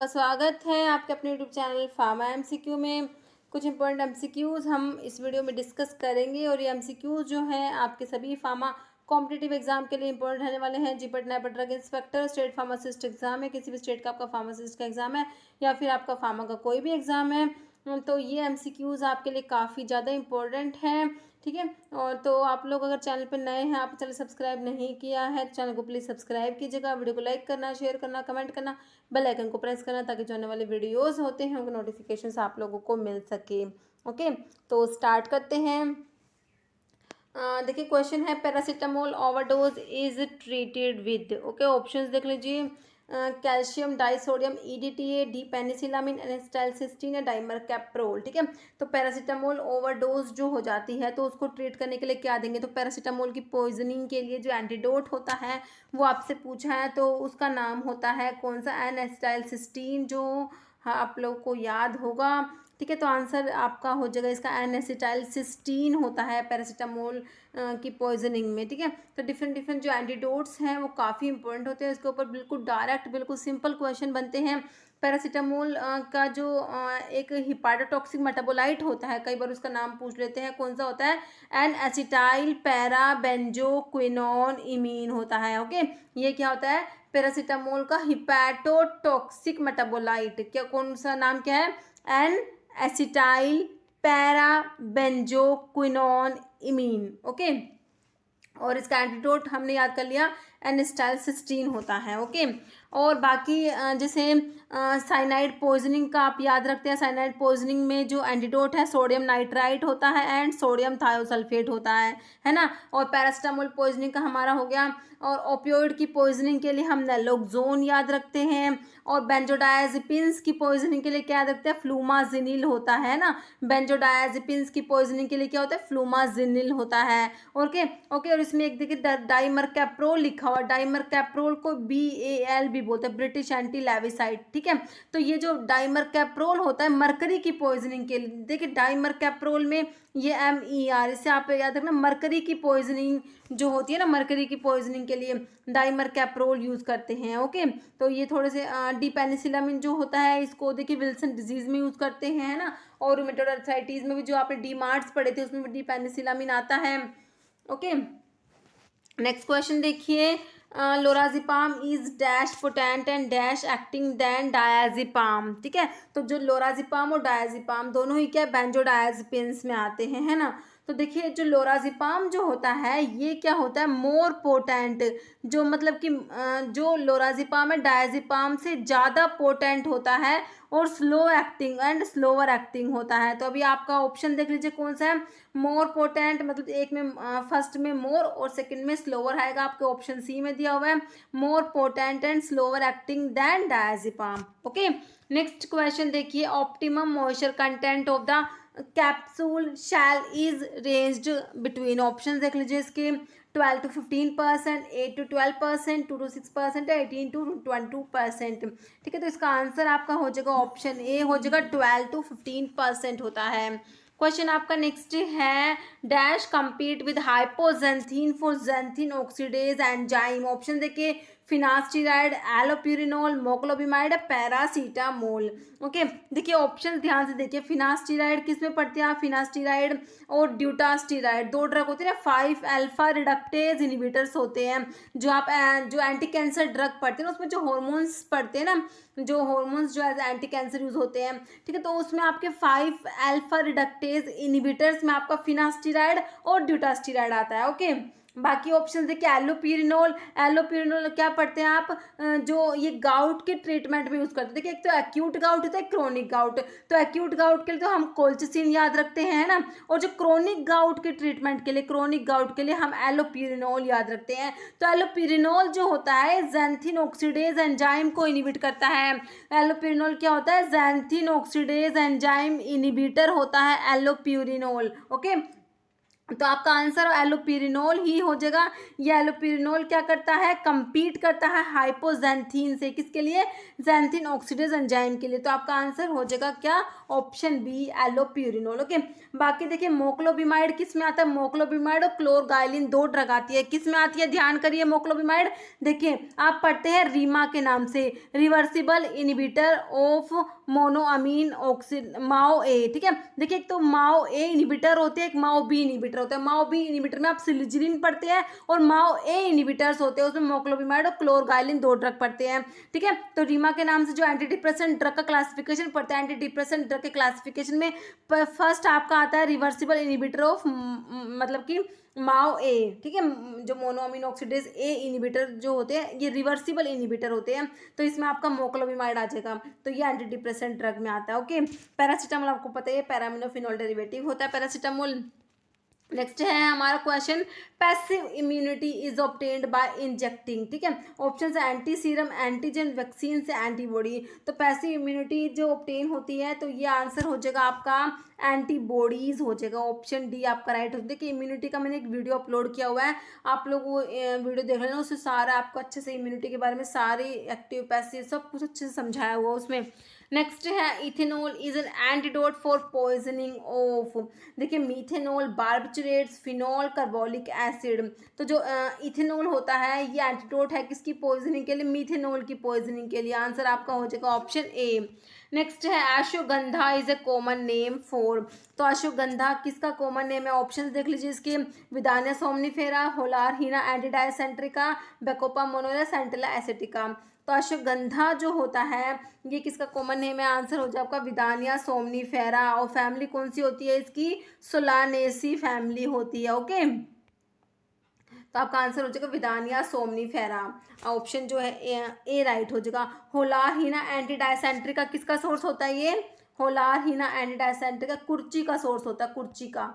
का स्वागत है आपके अपने यूट्यूब चैनल फार्मा एमसीक्यू में। कुछ इंपॉर्टेंट एमसीक्यूज़ हम इस वीडियो में डिस्कस करेंगे और ये एमसीक्यूज़ जो हैं आपके सभी फार्मा कॉम्पिटिटिव एग्जाम के लिए इंपॉर्टेंट रहने वाले हैं। जी पटना पर drug inspector, state pharmacist exam है, किसी भी स्टेट का आपका फार्मासिस्ट का एग्जाम है या फिर आपका फार्मा का कोई भी एग्जाम है, तो ये एमसीक्यूज़ आपके लिए काफ़ी ज़्यादा इंपॉर्टेंट हैं। ठीक है। और तो आप लोग अगर चैनल पर नए हैं, आप चैनल सब्सक्राइब नहीं किया है तो चैनल को प्लीज़ सब्सक्राइब कीजिएगा, वीडियो को लाइक करना, शेयर करना, कमेंट करना, बेल आइकन को प्रेस करना ताकि जो आने वाले वीडियोस होते हैं उनके नोटिफिकेशंस आप लोगों को मिल सके। ओके, तो स्टार्ट करते हैं। देखिए क्वेश्चन है, paracetamol overdose is treated with. Okay, options देख लीजिए। कैल्शियम डाइसोडियम ईडीटीए, डी पेनिसिलामिन, एनेस्टाइलसिस्टीन या डाइमरकैप्रोल। ठीक है। तो पैरासीटामोल ओवरडोज जो हो जाती है तो उसको ट्रीट करने के लिए क्या देंगे, तो पैरासीटामोल की पॉइजनिंग के लिए जो एंटीडोट होता है वो आपसे पूछा है, तो उसका नाम होता है कौन सा, एनेस्टाइलसिस्टीन, जो हाँ आप लोगों को याद होगा। ठीक है। तो आंसर आपका हो जाएगा इसका एनेसिटाइलसिस्टीन होता है पैरासीटामोल की पॉइजनिंग में। ठीक है। तो डिफरेंट डिफरेंट जो एंटीडोट्स हैं वो काफ़ी इंपॉर्टेंट होते हैं, इसके ऊपर बिल्कुल डायरेक्ट बिल्कुल सिंपल क्वेश्चन बनते हैं। पैरासीटामोल का जो एक हिपाटोटॉक्सिक मेटाबोलाइट होता है, कई बार उसका नाम पूछ लेते हैं, कौन सा होता है, N acetyl para benzoquinone imine होता है। ओके, ये क्या होता है, पैरासीटामोल का हिपैटोटॉक्सिक मेटाबोलाइट, क्या कौन सा नाम क्या है, N acetyl para benzoquinone imine. Okay, और इसका एंटीडोट हमने याद कर लिया, एनेस्टाइलसिस्टीन होता है। ओके, और बाकी जैसे साइनाइड पॉइजनिंग का आप याद रखते हैं, साइनाइड पॉइजनिंग में जो एंटीडोट है सोडियम नाइट्राइट होता है एंड सोडियम थायोसल्फेट होता है ना। और पैरासीटामोल पॉइजनिंग का हमारा हो गया, और ओपियोइड की पॉइजनिंग के लिए हम नैलोक्सोन याद रखते हैं, और बेंजोडायजेपिन्स की पॉइजनिंग के लिए क्या याद रखते हैं, फ्लूमाजिनिल होता है ना। बेंजोडायजेपिन्स की पॉइजनिंग के लिए क्या होता है, फ्लूमाजिनिल होता है। ओके ओके, और इसमें एक देखिए डाइमरकैप्रोल लिखा हुआ, डाइमरकैप्रोल को BAL भी बोलते हैं, ब्रिटिश एंटी लेविसाइड। ठीक है। तो ये जो डाइमरकैप्रोल होता है मरकरी की पॉइजनिंग के लिए, देखिए डाइमरकैप्रोल में ये MER, इससे आप याद रखना, मरकरी की पॉइजनिंग जो होती है ना, मरकरी की पॉइजनिंग के लिए डाइमरकैप्रोल यूज करते हैं। ओके, तो ये थोड़े से डिपेनिसिलामिन जो होता है इसको देखिए विल्सन डिजीज में यूज करते हैं, है ना। और रूमेटॉइड आर्थराइटिस में भी जो आपने डीमार्ट्स पढ़े थे उसमें भी डिपेनिसिलामिन आता है। ओके, नेक्स्ट क्वेश्चन देखिए, lorazepam is dash potent and dash acting than diazepam. ठीक है। तो जो लोराजिपाम और डायाजिपाम दोनों ही क्या बेंजोडायाजिपिन्स में आते हैं, है ना। तो देखिए जो लोराजिपाम जो होता है ये क्या होता है, मोर पोटेंट, जो मतलब कि जो लोराजिपाम है डायाजिपाम से ज़्यादा पोटेंट होता है और slow acting and slower acting होता है। तो अभी आपका ऑप्शन देख लीजिए कौन सा है, मोर पोटेंट, मतलब एक में फर्स्ट में मोर और सेकंड में स्लोअर आएगा, आपके ऑप्शन सी में दिया हुआ है, more potent and slower acting than diazepam. Okay, next question देखिए, optimum moisture content of the capsule shell is ranged between, option देख लीजिए इसके, 12 to 15%, 8 to 12%, 2 to 6%, 18 to 22%। ठीक है। तो इसका आंसर आपका हो जाएगा ऑप्शन ए हो जाएगा, 12 to 15% होता है। क्वेश्चन आपका नेक्स्ट है, dash compete with hypoxanthine for xanthine oxidase enzyme. Option देखिए, finasteride, allopurinol, moclobemide, paracetamol. Okay, देखिए ऑप्शन ध्यान से देखिए, फिनास्टीराइड किस में पढ़ते हैं आप, फिनास्टीराइड और ड्यूटास्टीराइड दो ड्रग होते हैं ना, 5 अल्फा रिडक्टेज इनिबिटर्स होते हैं। जो आप जो एंटी कैंसर ड्रग पढ़ते हैं ना उसमें जो हॉर्मोन्स पढ़ते हैं ना, जो हॉर्मोन्स जो एज एंटी कैंसर यूज होते हैं। ठीक है। तो उसमें आपके 5 अल्फा रिडक्टेज इनिबिटर्स में आपका फिनास्टीराइड और ड्यूटास्टीराइड आता है। ओके, बाकी ऑप्शन देखिए, एलोप्यूरिनोल, एलोप्यूरिनोल क्या पढ़ते हैं आप, जो ये गाउट के ट्रीटमेंट में यूज करते हैं। देखिए एक तो एक्यूट गाउट होता है, क्रोनिक गाउट। तो एक्यूट गाउट के लिए तो हम कोल्चिसिन याद रखते हैं ना, और जो क्रोनिक गाउट के ट्रीटमेंट के लिए, क्रोनिक गाउट के लिए हम एलोप्यूरिनोल याद रखते हैं। तो एलोप्यूरिनोल जो होता है जेंथिन ऑक्सीडेज एंजाइम को इनिबिट करता है। एलोप्यूरिनोल क्या होता है, जेंथिन ऑक्सीडेज एंजाइम इनिबिटर होता है एलोप्यूरिनोल। ओके, तो आपका आंसर एलोपिरिनोल ही हो जाएगा। ये एलोपिरिनोल क्या करता है, कंपीट करता है हाइपोजेंथीन से, किसके लिए, जेंथीन ऑक्सीडेज एंजाइम के लिए। तो आपका आंसर हो जाएगा क्या, ऑप्शन बी एलोपिरिनोल। ओके, बाकी देखिए मोक्लोबिमाइड किस में आता है, मोक्लोबिमाइड और क्लोरगाइलिन दो ड्रग आती है, किस में आती है, ध्यान करिए। मोक्लोबिमाइड देखिए आप पढ़ते हैं रीमा के नाम से, reversible inhibitor of monoamine oxidase MAO A, ठीक है। देखिए एक तो माओ ए इनिबिटर होते हैं, एक माओ बी इनिबिटर होता है। माओ बी इनिबिटर में आप सिलिजिलिन पढ़ते हैं और माओ ए इनिबिटर्स होते हैं, उसमें मोक्लोबिमाइड और क्लोरगाइलिन दो ड्रग पढ़ते हैं, ठीक है। तो रीमा के नाम से जो एंटी डिप्रेसेंट ड्रग का क्लासिफिकेशन पढ़ता है, एंटी डिप्रेसेंट ड्रग के क्लासिफिकेशन में फर्स्ट आपका आता है रिवर्सिबल इनिबिटर ऑफ मतलब कि माओ ए, ठीक है। जो मोनोअमीन ऑक्सीडेज ए इनिबिटर जो होते हैं ये रिवर्सिबल इनिबिटर होते हैं, तो इसमें आपका मोक्लोबिमाइड आ जाएगा। तो ये एंटी डिप्रेसेंट ड्रग में आता है। ओके, पैरासीटामोल आपको पता है पैरामिनोफिनोल डेरिवेटिव होता है पैरासीटामोल। नेक्स्ट है हमारा question, passive immunity is obtained by injecting, ठीक है। ऑप्शन है एंटी सीरम, एंटीजन, वैक्सीन से एंटीबॉडी। तो पैसिव इम्यूनिटी जो ऑब्टेन होती है तो ये आंसर हो जाएगा आपका एंटीबॉडीज हो जाएगा, ऑप्शन डी आपका राइट हो। देखिए इम्यूनिटी का मैंने एक वीडियो अपलोड किया हुआ है, आप लोग वो वीडियो देख लेना, उससे सारा आपको अच्छे से इम्यूनिटी के बारे में सारी एक्टिव पैसिव सब कुछ अच्छे से समझाया हुआ उसमें। नेक्स्ट है ethanol is an antidote for poisoning of, देखिए मीथेनॉल, बार्बिचरेट्स, फिनॉल, कार्बोलिक एसिड। तो जो इथेनॉल होता है ये एंटीडोट है किसकी पॉइजनिंग के लिए, मीथेनॉल की पॉइजनिंग के लिए। आंसर आपका हो जाएगा ऑप्शन ए। नेक्स्ट है ashwagandha is a common name for, तो अश्वगंधा किसका कॉमन नेम है, ऑप्शन देख लीजिए इसके, विदानिया सोमनीफेरा, होलार हीना एंटीडायसेंट्रिका, बेकोपा मोनोरा, सेंटिला एसिटिका। तो अश्वगंधा जो होता है ये किसका कॉमन नेम है, आंसर हो जाए आपका विदानिया सोमनीफेरा, और फैमिली कौन सी होती है इसकी, सोलानेसी फैमिली होती है। ओके, तो आपका आंसर हो जाएगा विदानिया सोमनीफेरा, ऑप्शन जो है ए राइट हो जाएगा। होलार हीना एंटीडायसेंट्रिका किसका सोर्स होता है, ये होलार हीना एंटीडायसेंट्रिका कुर्ची का सोर्स होता है, कुर्ची का,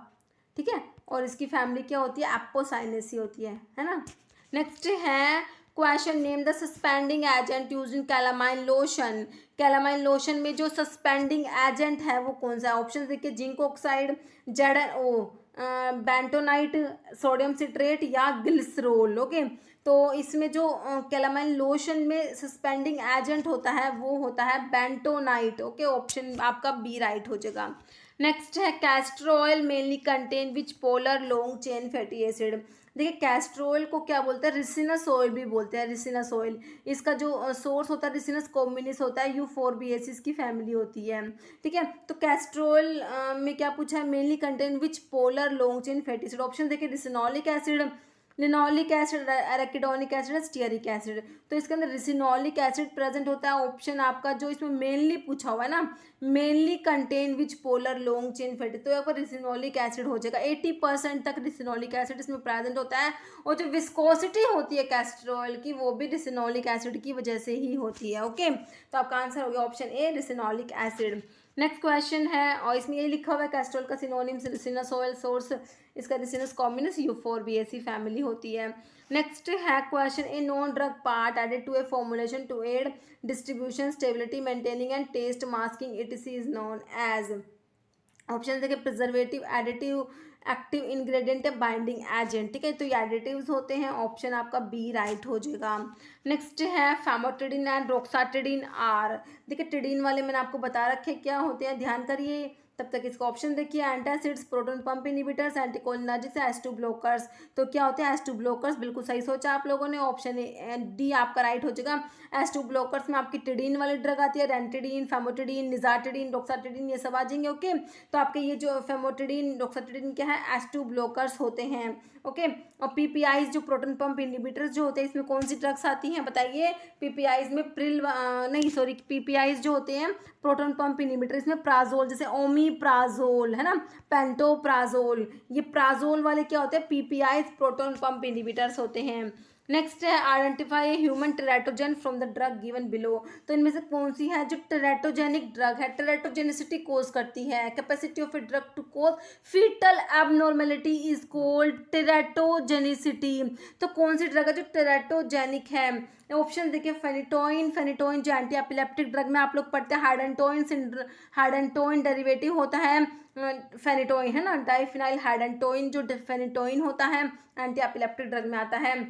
ठीक है। और इसकी फैमिली क्या होती है, एपोसाइनेसी होती है ना। नेक्स्ट है question, name the suspending agent use in calamine lotion, calamine lotion में जो सस्पेंडिंग एजेंट है वो कौन सा है, ऑप्शन देखिए zinc oxide, ZnO, bentonite, sodium citrate या ग्लिसरोल। ओके, तो इसमें जो कैलामाइन लोशन में सस्पेंडिंग एजेंट होता है वो होता है बेंटोनाइट। ओके, ऑप्शन आपका बी राइट हो जाएगा। नेक्स्ट है castor oil mainly contain which polar long chain fatty acid, देखिए कैस्टर ऑयल को क्या बोलते हैं, रिसिनस ऑयल भी बोलते हैं, रिसिनस ऑयल। इसका जो सोर्स होता है रिसिनस कॉम्बिनिस होता है, यूफोरबिएसिस की फैमिली होती है, ठीक है। तो कैस्टर ऑयल में क्या पूछा है, mainly contain which polar long chain fatty acid, option देखिए ricinoleic acid, linoleic acid, arachidonic acid, stearic acid. तो इसके अंदर रिसिनोलिक एसिड प्रेजेंट होता है, ऑप्शन आपका जो इसमें मेनली पूछा हुआ है ना, mainly contain which polar long chain fatty, तो यहाँ पर रिसिनोलिक एसिड हो जाएगा। 80% तक रिसिनोलिक एसिड इसमें प्रेजेंट होता है, और जो विस्कोसिटी होती है कैस्टर ऑयल की वो भी रिसिनोलिक एसिड की वजह से ही होती है। ओके, तो आपका आंसर हो गया option A ricinoleic acid. Next question है, और इसमें यही लिखा हुआ है कैस्ट्रोल का सिनोनिम्स रिसिनस ऑयल, सोर्स इसका रिसिनस कॉम्बिनस यूफोरबिएसी फैमिली होती है। नेक्स्ट है question, a non drug part added to a formulation to aid distribution stability maintaining and taste masking it is known as, option देखिए preservative, additive, active ingredient या binding agent, ठीक है। तो ये additives होते हैं, ऑप्शन आपका बी राइट हो जाएगा। नेक्स्ट है फैमोटिडिन एंड रोक्साटिडिन आर, देखिए टिडिन वाले मैंने आपको बता रखे क्या होते हैं, ध्यान करिए। तब तक इसका ऑप्शन देखिए, antacids, proton pump inhibitors, anticholinergics, H2 blockers. तो क्या होते हैं H2 ब्लॉकर्स, बिल्कुल सही सोचा आप लोगों ने, ऑप्शन डी आपका राइट हो जाएगा। H2 ब्लॉकर्स में आपकी टिडिन वाली ड्रग आती है, रेंटिडिन, फेमोटिडिन, निजाटिडिन, रोक्साटिडिन, ये सब आ जाएंगे। ओके, तो आपके ये जो फेमोटिडिन रोक्साटिडिन क्या है, H2 ब्लॉकर्स होते हैं। ओके, और पीपीआईज जो प्रोटॉन पंप इनिबिटर्स जो होते हैं इसमें कौन सी ड्रग्स आती हैं बताइए, पीपीआईज में नहीं सॉरी, पीपीआईज जो होते हैं प्रोटॉन पंप इनिबिटर, इसमें प्राजोल, जैसे ओमीप्राजोल है ना, पेंटोप्राजोल, ये प्राजोल वाले क्या होते हैं, पीपीआईज प्रोटॉन पंप इनिबिटर्स होते हैं। नेक्स्ट है identify a human teratogen from the drug given below. तो इनमें से कौन सी है जो टेराटोजेनिक ड्रग है, टेराटोजेनिसिटी कोज करती है। Capacity of a drug to cause fetal abnormality is called teratogenicity. तो कौन सी ड्रग है जो टेराटोजेनिक है? ऑप्शन देखिए, फेनिटोइन, फेनिटोइन जो एंटी एपिलेप्टिक ड्रग में आप लोग पढ़ते हैं, हाइडेंटोइन डेरिवेटिव होता है फेनिटोइन, है ना, डाइफिनाइल हाइडेंटोइन जो फेनिटोइन होता है एंटी एपिलेप्टिक ड्रग में आता है।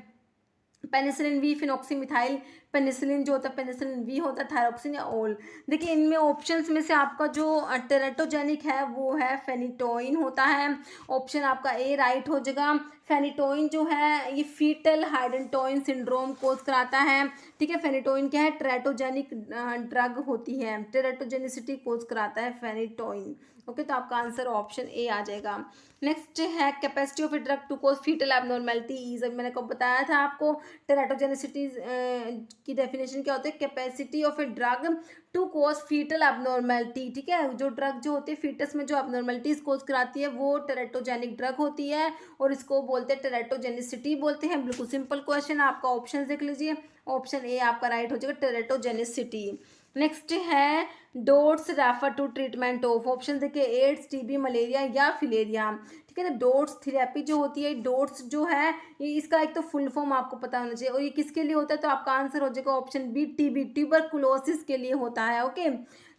पेनिसिलिन वी, फिनॉक्सीमिथाइल पेनिसिलिन जो होता है, पेनिसिलिन वी होता है, थायरोक्सिन या ओल। देखिए इनमें ऑप्शंस में से आपका जो टेराटोजेनिक है वो है फेनिटोइन होता है। ऑप्शन आपका ए राइट हो जाएगा। फेनिटोइन जो है ये फीटल हाइडेंटोइन सिंड्रोम कोज कराता है, ठीक है। फेनिटोइन क्या है? टेराटोजेनिक ड्रग होती है, टेराटोजेनिसिटी कोज कराता है फेनिटोइन। ओके, तो आपका आंसर ऑप्शन ए आ जाएगा। नेक्स्ट है capacity of a drug to cause fetal abnormality is. मैंने कब बताया था आपको टेराटोजेनिसिटी की डेफिनेशन क्या होती है? Capacity of a drug to cause fetal abnormality, ठीक है। जो ड्रग जो होती है फीटस में जो एबनॉर्मेलिटीज कोज कराती है वो टेराटोजेनिक ड्रग होती है और इसको बोलते हैं टेराटोजेनिसिटी बोलते हैं। बिल्कुल सिंपल क्वेश्चन, आपका ऑप्शन देख लीजिए, ऑप्शन ए आपका राइट हो जाएगा, टेराटोजेनिसिटी। नेक्स्ट है DOTS refer to treatment of. Option देखिए, एड्स, टीबी, मलेरिया या फिलेरिया, ठीक है। तो डोट्स थेरेपी जो होती है, डोट्स जो है ये इसका एक तो फुल फॉर्म आपको पता होना चाहिए और ये किसके लिए होता है? तो आपका आंसर हो जाएगा ऑप्शन बी, टीबी, ट्यूबरकुलोसिस के लिए होता है। ओके,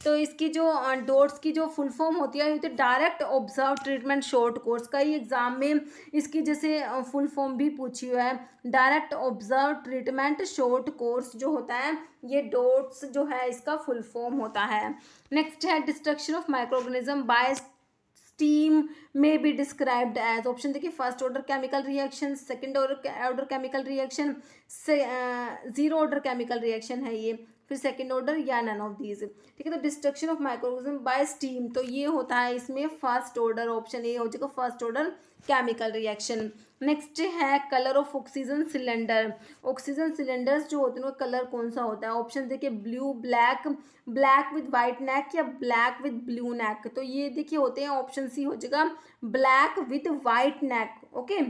तो इसकी जो डोट्स की जो फुल फॉर्म होती है तो direct observe treatment short course. कई एग्जाम में इसकी जैसे फुल फॉर्म भी पूछी हुआ है, direct observe treatment short course जो होता है ये डोट्स जो है इसका फुल फॉर्म होता है। नेक्स्ट है destruction of microorganism bye steam में बी डिस्क्राइब्ड एज। ऑप्शन देखिए, first order chemical reaction, second order chemical reaction, zero order chemical reaction है ये, फिर सेकंड ऑर्डर या नन ऑफ दीज, ठीक है। तो destruction of microorganism bye steam तो ये होता है इसमें फर्स्ट ऑर्डर, ऑप्शन ए हो जाएगा first order chemical reaction. Next है colour of oxygen cylinder. Oxygen cylinders जो होते हैं उनका कलर कौन सा होता है? ऑप्शन देखिए, blue, black, black with white neck या ब्लैक विद ब्लू नेक। तो ये देखिए होते हैं, ऑप्शन सी हो जाएगा black with white neck. Okay,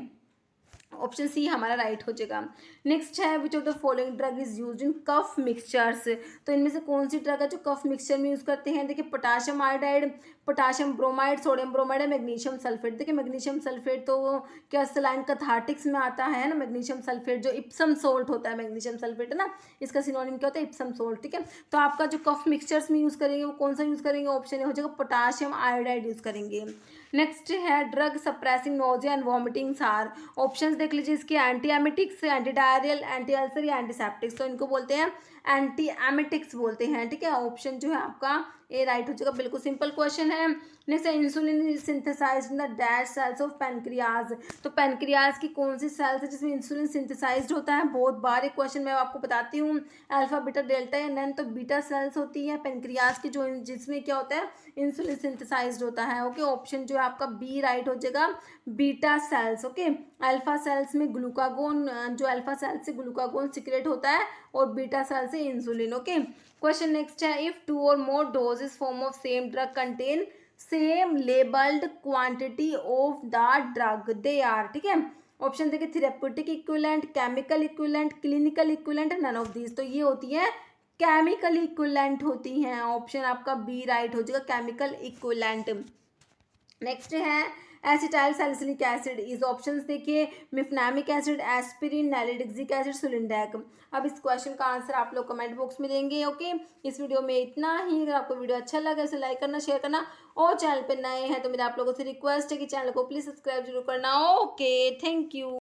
option C हमारा राइट हो जाएगा। नेक्स्ट है which of the following drug is use in cough mixtures. तो इनमें से कौन सी ड्रग है जो कफ मिक्सचर में यूज करते हैं? देखिए, potassium iodide, potassium bromide, sodium bromide है, मैग्नीशियम सल्फेट। देखिए मैग्नीशियम सल्फेट तो क्या सलाइन कैथार्टिक्स में आता है ना, मैग्नीशियम सल्फेट जो इप्सम सोल्ट होता है, मैग्नीशियम सल्फेट है ना, इसका सिनोनिम क्या होता है? इप्सम सोल्ट, ठीक है। तो आपका जो कफ मिक्सचर्स में यूज करेंगे वो कौन सा यूज करेंगे? ऑप्शन हो जाएगा पोटाशियम आयोडाइड यूज करेंगे। नेक्स्ट है drug suppressing nausea and vomitings are. Options देख लीजिए इसके, anti emetics, anti diarrhoeal, anti ulcer या एंटीसेप्टिक्स। तो इनको बोलते हैं एंटी एमिटिक्स बोलते हैं, ठीक है। ऑप्शन जो है आपका ए राइट हो जाएगा, बिल्कुल सिंपल क्वेश्चन है। नेक्स्ट है insulin synthesised in the dash cells of pancreas. तो पेनक्रियाज की कौन सी सेल्स है जिसमें इंसुलिन सिंथेसाइज्ड होता है? बहुत बार एक क्वेश्चन मैं आपको बताती हूँ, अल्फा बीटा डेल्टा या नन। तो बीटा सेल्स होती है पेनक्रियाज की जो जिसमें क्या होता है? इंसुलिन सिंथेसाइज्ड होता है। ओके, ऑप्शन जो है आपका बी राइट हो जाएगा, beta cells. Okay, alpha cells में ग्लूकागोन, जो अल्फा सेल्स से ग्लूकागोन सिक्रेट होता है और बीटा सेल से इंसुलिन। ओके, क्वेश्चन नेक्स्ट है इफ टू और more doses form of same drug contain same labelled quantity of the drug they are, ठीक है। ऑप्शन देखिए, therapeutic equivalent, chemical equivalent, clinical equivalent, none of these. तो ये होती है chemical equivalent होती हैं। ऑप्शन आपका बी राइट हो जाएगा, केमिकल इक्विवेलेंट। नेक्स्ट है acetyl salicylic acid is. Options देखिए, मिफनामिक एसिड, एस्पिरिन, नैलिडिक्सिक एसिड, सुलिंडैक। अब इस क्वेश्चन का आंसर आप लोग कमेंट बॉक्स में देंगे। ओके, इस वीडियो में इतना ही। अगर आपको वीडियो अच्छा लगा इसे लाइक करना, शेयर करना और चैनल पर नए हैं तो मेरा आप लोगों से रिक्वेस्ट है कि चैनल को प्लीज सब्सक्राइब जरूर करना। Okay, thank you.